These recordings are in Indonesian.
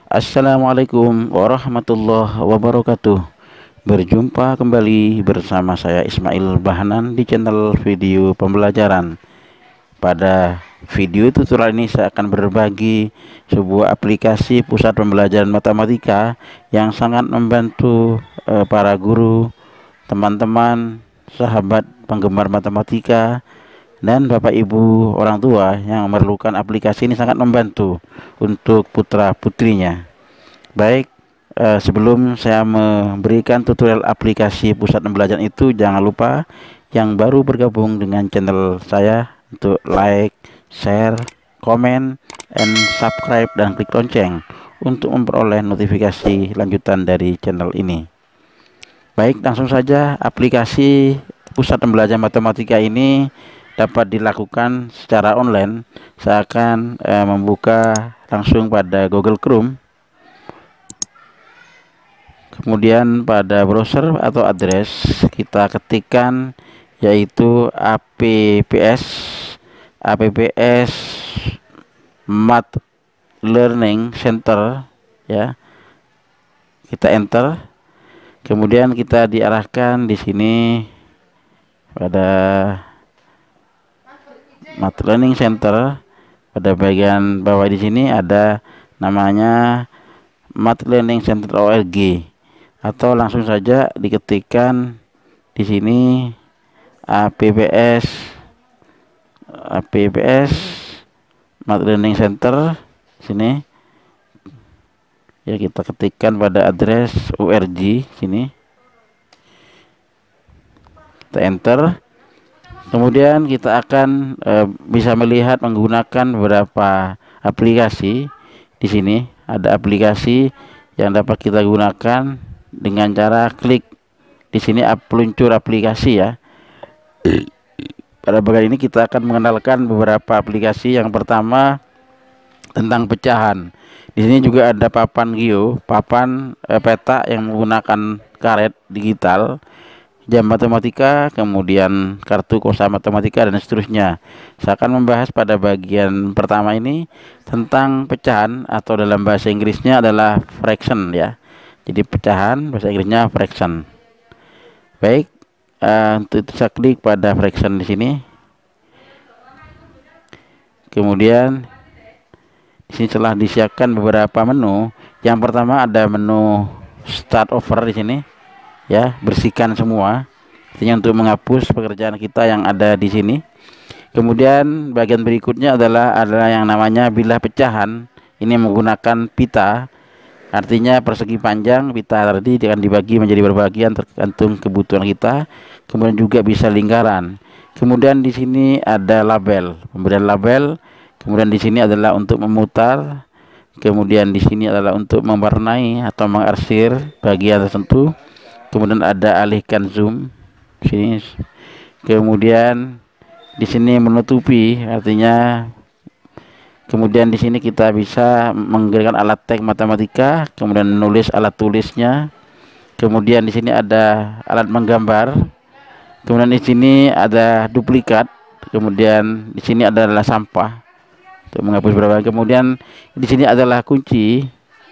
Assalamualaikum warahmatullahi wabarakatuh. Berjumpa kembali bersama saya Ismail Bahanan di channel video pembelajaran. Pada video tutorial ini saya akan berbagi sebuah aplikasi pusat pembelajaran matematika yang sangat membantu para guru, teman-teman, sahabat penggemar matematika, dan Bapak Ibu orang tua yang memerlukan aplikasi ini. Sangat membantu untuk putra putrinya. Baik, sebelum saya memberikan tutorial aplikasi pusat pembelajaran itu, jangan lupa yang baru bergabung dengan channel saya untuk like, share, komen, and subscribe, dan klik lonceng untuk memperoleh notifikasi lanjutan dari channel ini. Baik, langsung saja. Aplikasi pusat pembelajaran matematika ini dapat dilakukan secara online. Saya akan membuka langsung pada Google Chrome. Kemudian pada browser atau address kita ketikkan yaitu apps Math Learning Center, ya. Kita enter. Kemudian kita diarahkan di sini pada Math Learning Center. Pada bagian bawah di sini ada namanya Math Learning Center ORG, atau langsung saja diketikkan di sini apps Math Learning Center sini, ya. Kita ketikkan pada address org sini, kita enter. Kemudian kita akan bisa melihat menggunakan beberapa aplikasi. Di sini ada aplikasi yang dapat kita gunakan dengan cara klik di sini peluncur aplikasi, ya. Pada bagian ini kita akan mengenalkan beberapa aplikasi. Yang pertama tentang pecahan. Di sini juga ada papan geo, papan peta yang menggunakan karet digital, jam matematika, kemudian kartu kosa matematika, dan seterusnya. Saya akan membahas pada bagian pertama ini tentang pecahan, atau dalam bahasa Inggrisnya adalah fraction, ya. Jadi pecahan bahasa Inggrisnya fraction. Baik, untuk itu saya klik pada fraction di sini. Kemudian di sini telah disiapkan beberapa menu. Yang pertama ada menu start over di sini, ya. Bersihkan semua, artinya untuk menghapus pekerjaan kita yang ada di sini. Kemudian bagian berikutnya adalah yang namanya bilah pecahan. Ini menggunakan pita, artinya persegi panjang. Pita tadi akan dibagi menjadi berbagian tergantung kebutuhan kita. Kemudian juga bisa lingkaran. Kemudian di sini ada label, pemberian label. Kemudian di sini adalah untuk memutar. Kemudian di sini adalah untuk mewarnai atau mengarsir bagian tertentu. Kemudian ada alihkan zoom sini. Kemudian di sini menutupi, artinya kemudian di sini kita bisa menggunakan alat teks matematika, kemudian menulis alat tulisnya. Kemudian di sini ada alat menggambar. Kemudian di sini ada duplikat. Kemudian di sini adalah sampah untuk menghapus beberapa. Kemudian di sini adalah kunci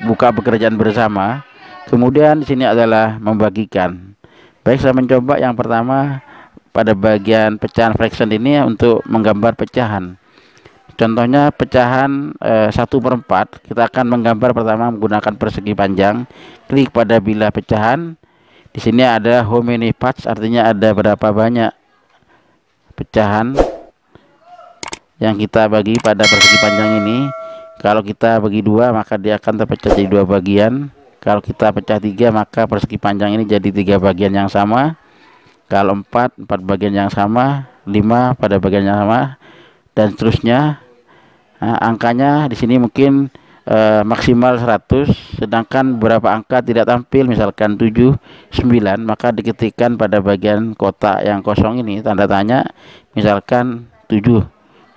buka pekerjaan bersama. Kemudian di sini adalah membagikan. Baik, saya mencoba yang pertama pada bagian pecahan fraction ini untuk menggambar pecahan. Contohnya pecahan 1/4. Kita akan menggambar pertama menggunakan persegi panjang. Klik pada bilah pecahan. Di sini ada how many parts, artinya ada berapa banyak pecahan yang kita bagi pada persegi panjang ini. Kalau kita bagi 2, maka dia akan terpecah jadi 2 bagian. Kalau kita pecah 3, maka persegi panjang ini jadi 3 bagian yang sama. Kalau 4 bagian yang sama. 5 pada bagian yang sama, dan seterusnya. Nah, angkanya di sini mungkin maksimal 100, sedangkan beberapa angka tidak tampil, misalkan 7, 9, maka diketikkan pada bagian kotak yang kosong ini tanda tanya, misalkan 7,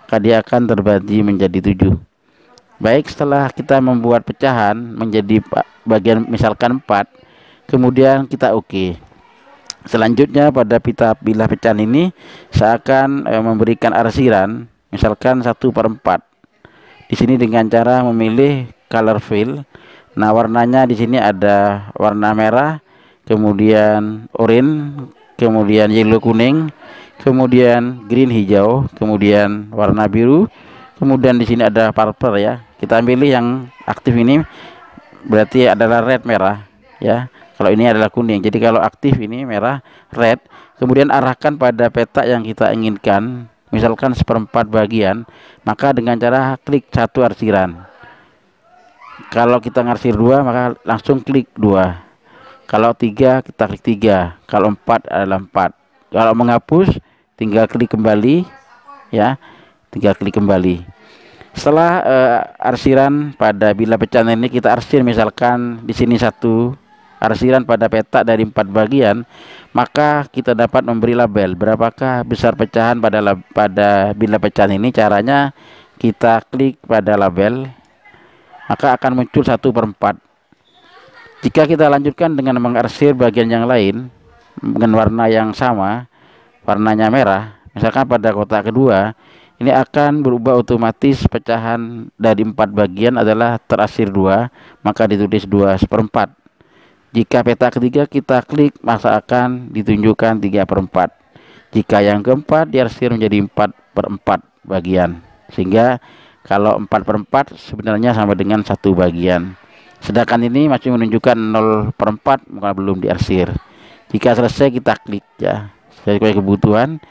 maka dia akan terbagi menjadi 7. Baik, setelah kita membuat pecahan menjadi bagian misalkan 4, kemudian kita oke. Selanjutnya pada pita bilah pecahan ini saya akan memberikan arsiran, misalkan 1/4. Di sini dengan cara memilih color fill. Nah, warnanya di sini ada warna merah, kemudian oranye, kemudian yellow kuning, kemudian green hijau, kemudian warna biru, kemudian di sini ada purple ya. Kita pilih yang aktif ini, berarti adalah red merah ya. Kalau ini adalah kuning. Jadi kalau aktif ini merah, red, kemudian arahkan pada peta yang kita inginkan, misalkan seperempat bagian, maka dengan cara klik satu arsiran. Kalau kita ngarsir dua, maka langsung klik dua. Kalau tiga, kita klik tiga. Kalau empat adalah empat. Kalau menghapus, tinggal klik kembali ya, tinggal klik kembali. Setelah arsiran pada bilah pecahan ini kita arsir, misalkan di sini satu arsiran pada peta dari 4 bagian, maka kita dapat memberi label berapakah besar pecahan pada bilah pecahan ini. Caranya kita klik pada label, maka akan muncul 1/4. Jika kita lanjutkan dengan mengarsir bagian yang lain dengan warna yang sama, warnanya merah, misalkan pada kotak kedua, ini akan berubah otomatis. Pecahan dari 4 bagian adalah terarsir 2, maka ditulis 2/4. Jika peta ketiga kita klik, maka akan ditunjukkan 3/4. Jika yang keempat diarsir menjadi 4/4 bagian, sehingga kalau 4/4 sebenarnya sama dengan 1 bagian. Sedangkan ini masih menunjukkan 0/4, maka belum diarsir. Jika selesai kita klik ya, sesuai kebutuhan,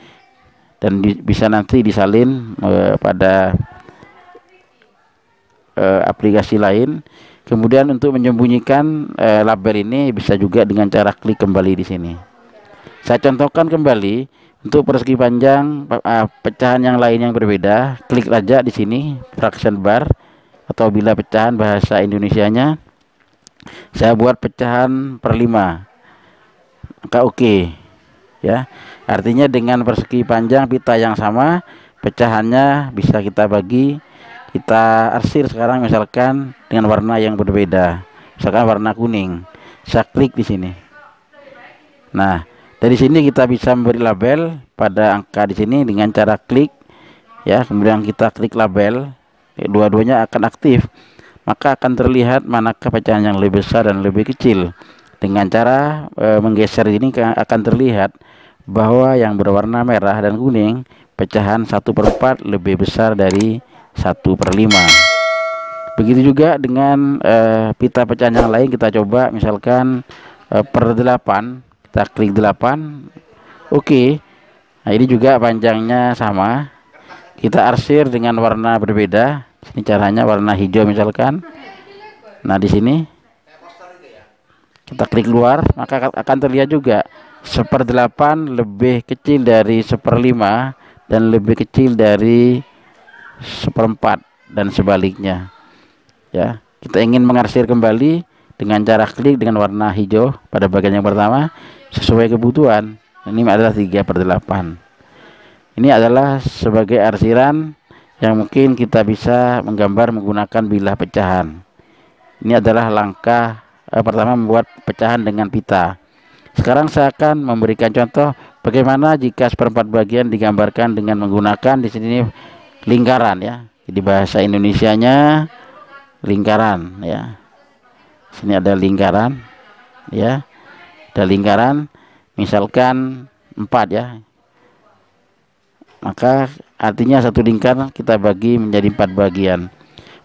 dan bisa nanti disalin pada aplikasi lain. Kemudian untuk menyembunyikan label ini bisa juga dengan cara klik kembali di sini. Saya contohkan kembali untuk persegi panjang pecahan yang lain yang berbeda. Klik aja di sini fraction bar atau bilah pecahan bahasa Indonesianya. Saya buat pecahan per 5, maka oke ya. Artinya dengan persegi panjang pita yang sama, pecahannya bisa kita bagi, kita arsir sekarang misalkan dengan warna yang berbeda, misalkan warna kuning. Saya klik di sini. Nah, dari sini kita bisa memberi label pada angka di sini dengan cara klik ya, kemudian kita klik label, dua-duanya akan aktif, maka akan terlihat manakah pecahan yang lebih besar dan lebih kecil. Dengan cara menggeser ini akan terlihat bahwa yang berwarna merah dan kuning pecahan 1/4 lebih besar dari 1/5. Begitu juga dengan pita pecahan yang lain. Kita coba misalkan per 8, kita klik 8, oke. Nah, ini juga panjangnya sama, kita arsir dengan warna berbeda. Ini caranya warna hijau misalkan. Nah, di sini kita klik luar, maka akan terlihat juga 1/8 lebih kecil dari 1/5 dan lebih kecil dari 1/4 dan sebaliknya ya. Kita ingin mengarsir kembali dengan cara klik dengan warna hijau pada bagian yang pertama sesuai kebutuhan. Ini adalah 3/8. Ini adalah sebagai arsiran yang mungkin kita bisa menggambar menggunakan bilah pecahan. Ini adalah langkah pertama membuat pecahan dengan pita. Sekarang saya akan memberikan contoh bagaimana jika 1/4 bagian digambarkan dengan menggunakan di sini lingkaran ya. Jadi bahasa Indonesianya lingkaran ya. Sini ada lingkaran ya. Ada lingkaran misalkan 4 ya. Maka artinya satu lingkar kita bagi menjadi 4 bagian.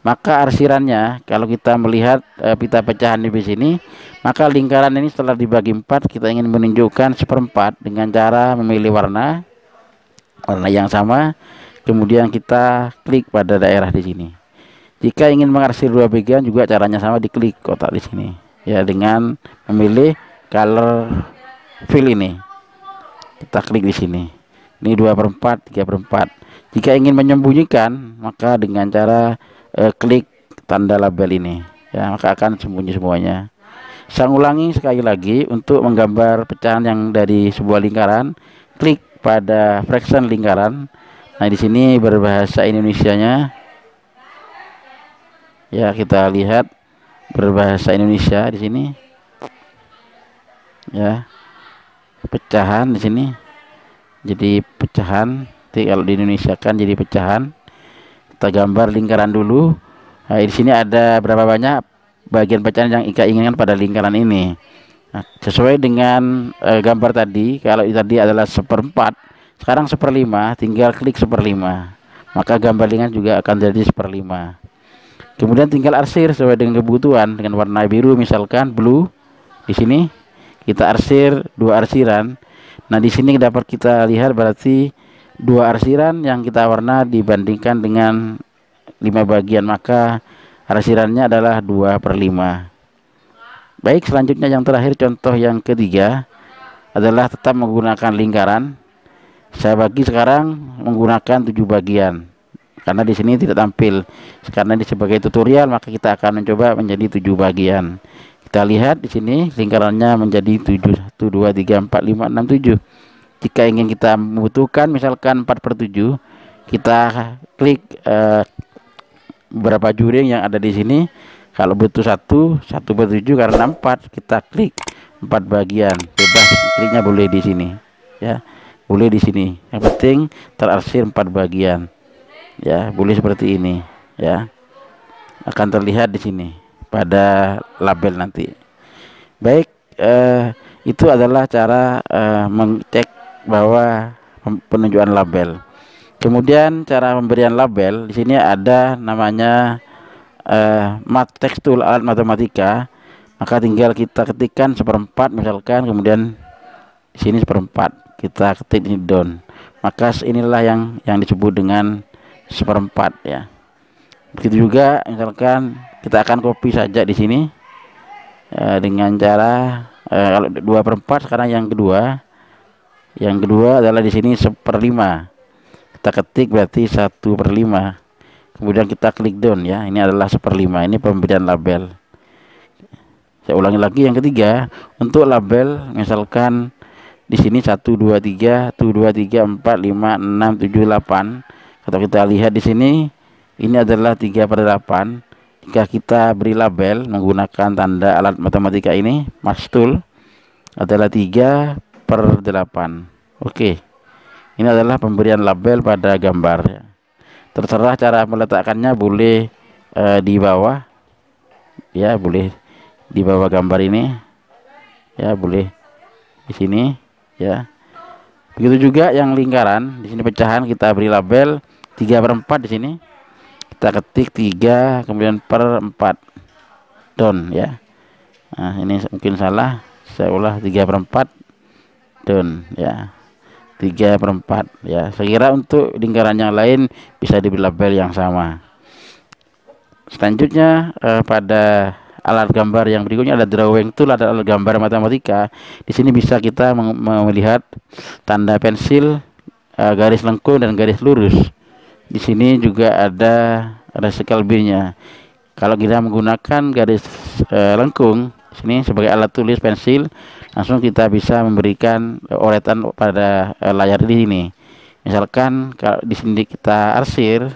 Maka arsirannya kalau kita melihat pita pecahan di sini, maka lingkaran ini setelah dibagi 4, kita ingin menunjukkan 1/4 dengan cara memilih warna yang sama, kemudian kita klik pada daerah di sini. Jika ingin mengarsir 2 bagian juga caranya sama, diklik kotak di sini ya, dengan memilih color fill ini. Kita klik di sini. Ini 2/4, 3/4. Jika ingin menyembunyikan, maka dengan cara klik tanda label ini ya, maka akan sembunyi semuanya. Saya ulangi sekali lagi, untuk menggambar pecahan yang dari sebuah lingkaran, klik pada fraction lingkaran. Nah, di sini berbahasa Indonesianya ya, kita lihat berbahasa Indonesia di sini ya, pecahan di sini. Jadi pecahan, kalau di Indonesia kan jadi pecahan. Kita gambar lingkaran dulu. Nah, di sini ada berapa banyak bagian pecahan yang Ika inginkan pada lingkaran ini. Nah, sesuai dengan gambar tadi, kalau tadi adalah 1/4, sekarang 1/5, tinggal klik 1/5, maka gambar lingkaran juga akan jadi 1/5. Kemudian tinggal arsir sesuai dengan kebutuhan dengan warna biru, misalkan blue. Di sini kita arsir 2 arsiran. Nah, di sini dapat kita lihat berarti 2 arsiran yang kita warna dibandingkan dengan 5 bagian, maka arsirannya adalah 2/5. Baik, selanjutnya yang terakhir, contoh yang ketiga adalah tetap menggunakan lingkaran. Saya bagi sekarang menggunakan 7 bagian karena di sini tidak tampil. Karena ini sebagai tutorial, maka kita akan mencoba menjadi 7 bagian. Kita lihat di sini lingkarannya menjadi 7, 1 2 3 4 5 6 7. Jika ingin kita membutuhkan misalkan 4/7, kita klik berapa juring yang ada di sini. Kalau butuh 1/7 karena 4, kita klik 4 bagian, bebas kliknya boleh di sini ya, boleh di sini, yang penting terarsir 4 bagian ya, boleh seperti ini ya, akan terlihat di sini pada label nanti. Baik, itu adalah cara mengecek bahwa penunjukan label. Kemudian cara pemberian label di sini ada namanya mat text tool alat matematika. Maka tinggal kita ketikkan 1/4 misalkan, kemudian di sini 1/4 kita ketik ini down, maka inilah yang disebut dengan 1/4 ya. Begitu juga misalkan kita akan copy saja di sini dengan cara kalau 2/4, sekarang yang kedua adalah di sini 1/5, kita ketik berarti 1/5, kemudian kita klik down ya, ini adalah 1/5, ini pemberian label. Saya ulangi lagi, yang ketiga untuk label misalkan di sini 1 2 3 1 2 3 4 5 6 7 8. Kalau kita lihat di sini ini adalah 3/8. Jika kita beri label menggunakan tanda alat matematika ini, match tool, adalah 3/8. Oke, ini adalah pemberian label pada gambar ya. Terserah cara meletakkannya, boleh di bawah ya, boleh di bawah gambar ini ya, boleh di sini ya. Begitu juga yang lingkaran, di sini pecahan kita beri label 3/4, di sini kita ketik 3 kemudian 1/4 down ya. Nah, ini mungkin salah, saya ulah 3/4 down ya, 3/4 ya. Saya kira untuk lingkaran yang lain bisa diberi label yang sama. Selanjutnya pada alat gambar yang berikutnya ada drawing tool, ada alat gambar matematika. Di sini bisa kita melihat tanda pensil, garis lengkung dan garis lurus. Di sini juga ada resikel B-nya. Kalau kita menggunakan garis lengkung sini sebagai alat tulis pensil, langsung kita bisa memberikan oretan pada layar di sini. Misalkan kalau di sini kita arsir,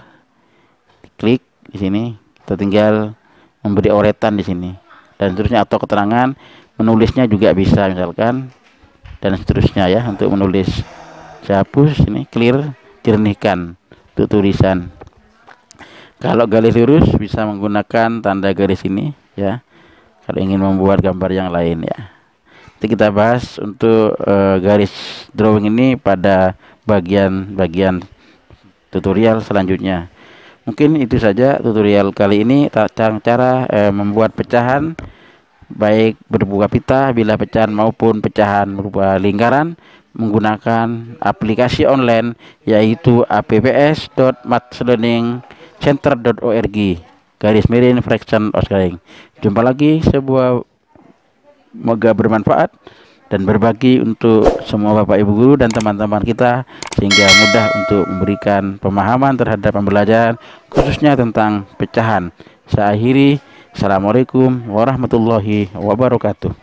klik di sini, kita tinggal memberi oretan di sini dan seterusnya, atau keterangan menulisnya juga bisa misalkan, dan seterusnya ya. Untuk menulis saya hapus ini, clear, jernihkan untuk tulisan. Kalau garis lurus bisa menggunakan tanda garis ini ya, kalau ingin membuat gambar yang lain ya. Nanti kita bahas untuk garis drawing ini pada bagian tutorial selanjutnya. Mungkin itu saja tutorial kali ini, cara membuat pecahan baik berupa pita, bilah pecahan maupun pecahan berupa lingkaran menggunakan aplikasi online yaitu apps.mathslearningcenter.org /fraction Oscaring. Jumpa lagi, semoga bermanfaat dan berbagi untuk semua Bapak Ibu guru dan teman-teman kita, sehingga mudah untuk memberikan pemahaman terhadap pembelajaran khususnya tentang pecahan. Saya akhiri, assalamualaikum warahmatullahi wabarakatuh.